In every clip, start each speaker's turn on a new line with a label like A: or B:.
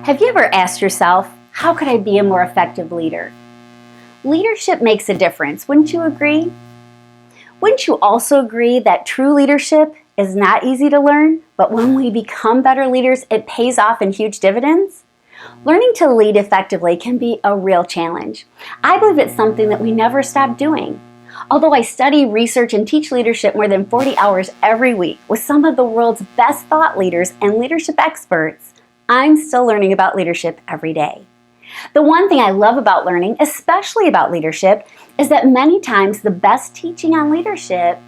A: Have you ever asked yourself, how could I be a more effective leader? Leadership makes a difference, wouldn't you agree? Wouldn't you also agree that true leadership is not easy to learn, but when we become better leaders, it pays off in huge dividends? Learning to lead effectively can be a real challenge. I believe it's something that we never stop doing. Although I study, research, and teach leadership more than 40 hours every week with some of the world's best thought leaders and leadership experts, I'm still learning about leadership every day. The one thing I love about learning, especially about leadership, is that many times the best teaching on leadership,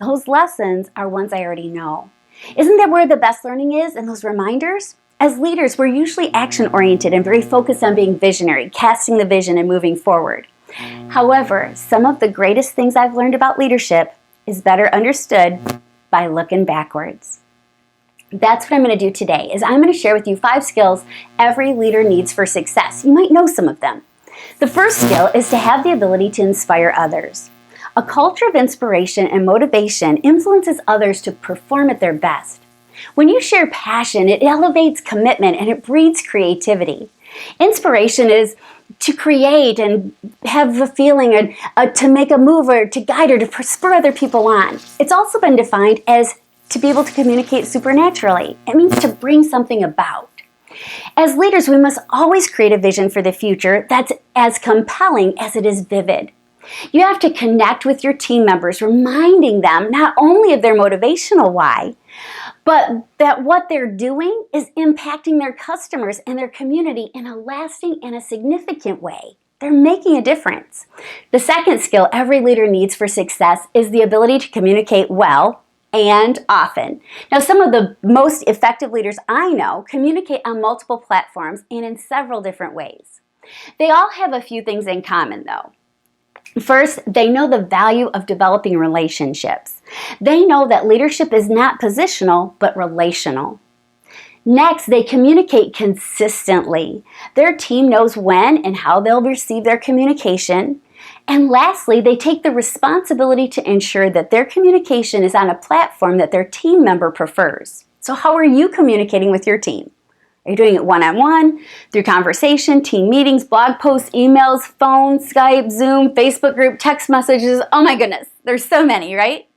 A: those lessons are ones I already know. Isn't that where the best learning is, in those reminders? As leaders, we're usually action-oriented and very focused on being visionary, casting the vision and moving forward. However, some of the greatest things I've learned about leadership is better understood by looking backwards. That's what I'm going to do today, is I'm going to share with you 5 skills every leader needs for success. You might know some of them. The first skill is to have the ability to inspire others. A culture of inspiration and motivation influences others to perform at their best. When you share passion, it elevates commitment and it breeds creativity. Inspiration is to create and have a feeling, to make a move or to guide or to spur other people on. It's also been defined as to be able to communicate supernaturally. It means to bring something about. As leaders, we must always create a vision for the future that's as compelling as it is vivid. You have to connect with your team members, reminding them not only of their motivational why, but that what they're doing is impacting their customers and their community in a lasting and a significant way. They're making a difference. The second skill every leader needs for success is the ability to communicate well and often. Now, some of the most effective leaders I know communicate on multiple platforms and in several different ways. They all have a few things in common, though. First, they know the value of developing relationships. They know that leadership is not positional, but relational. Next, they communicate consistently. Their team knows when and how they'll receive their communication. And lastly, they take the responsibility to ensure that their communication is on a platform that their team member prefers. So how are you communicating with your team? Are you doing it one-on-one, through conversation, team meetings, blog posts, emails, phone, Skype, Zoom, Facebook group, text messages? Oh my goodness, there's so many, right?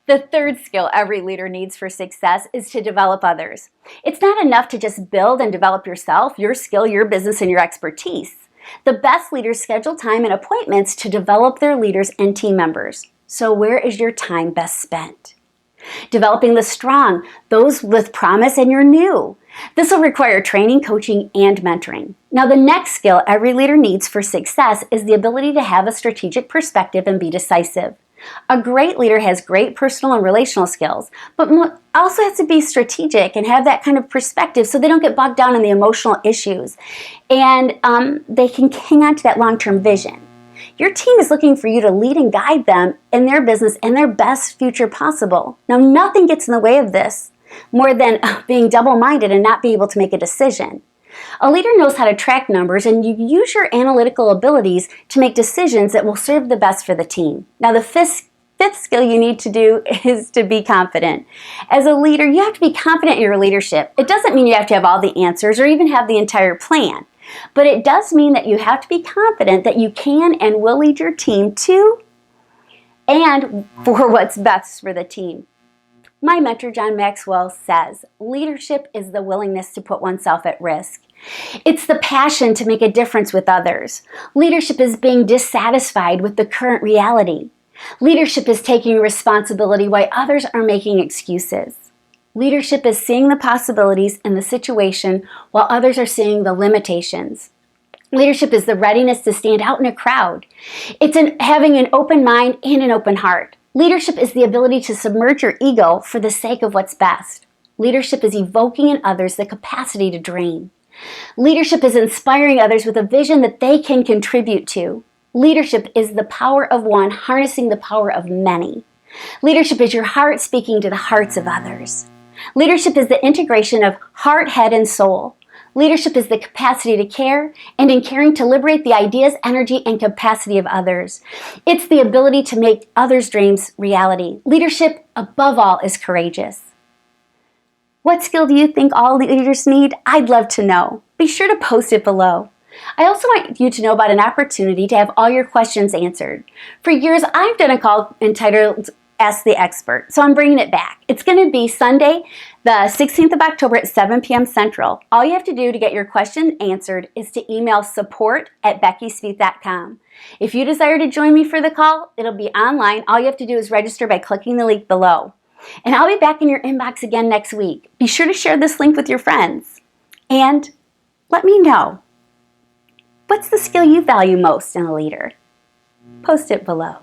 A: The third skill every leader needs for success is to develop others. It's not enough to just build and develop yourself, your skill, your business, and your expertise. The best leaders schedule time and appointments to develop their leaders and team members. So where is your time best spent? Developing the strong, those with promise, and your new. This will require training, coaching, and mentoring. Now, the next skill every leader needs for success is the ability to have a strategic perspective and be decisive. A great leader has great personal and relational skills, but also has to be strategic and have that kind of perspective so they don't get bogged down in the emotional issues and they can hang on to that long-term vision. Your team is looking for you to lead and guide them in their business and their best future possible. Now, nothing gets in the way of this more than being double-minded and not being able to make a decision. A leader knows how to track numbers, and you use your analytical abilities to make decisions that will serve the best for the team. Now, the fifth skill you need to do is to be confident. As a leader, you have to be confident in your leadership. It doesn't mean you have to have all the answers or even have the entire plan, but it does mean that you have to be confident that you can and will lead your team to and for what's best for the team. My mentor, John Maxwell, says, leadership is the willingness to put oneself at risk. It's the passion to make a difference with others. Leadership is being dissatisfied with the current reality. Leadership is taking responsibility while others are making excuses. Leadership is seeing the possibilities in the situation while others are seeing the limitations. Leadership is the readiness to stand out in a crowd. It's having an open mind and an open heart. Leadership is the ability to submerge your ego for the sake of what's best. Leadership is evoking in others the capacity to dream. Leadership is inspiring others with a vision that they can contribute to. Leadership is the power of one harnessing the power of many. Leadership is your heart speaking to the hearts of others. Leadership is the integration of heart, head, and soul. Leadership is the capacity to care, and in caring to liberate the ideas, energy, and capacity of others. It's the ability to make others' dreams reality. Leadership, above all, is courageous. What skill do you think all leaders need? I'd love to know. Be sure to post it below. I also want you to know about an opportunity to have all your questions answered. For years, I've done a call entitled Ask the Expert, so I'm bringing it back. It's going to be Sunday, the 16th of October at 7 p.m. Central. All you have to do to get your question answered is to email support@beckyspieth.com. If you desire to join me for the call, it'll be online. All you have to do is register by clicking the link below. And I'll be back in your inbox again next week. Be sure to share this link with your friends. And let me know, what's the skill you value most in a leader? Post it below.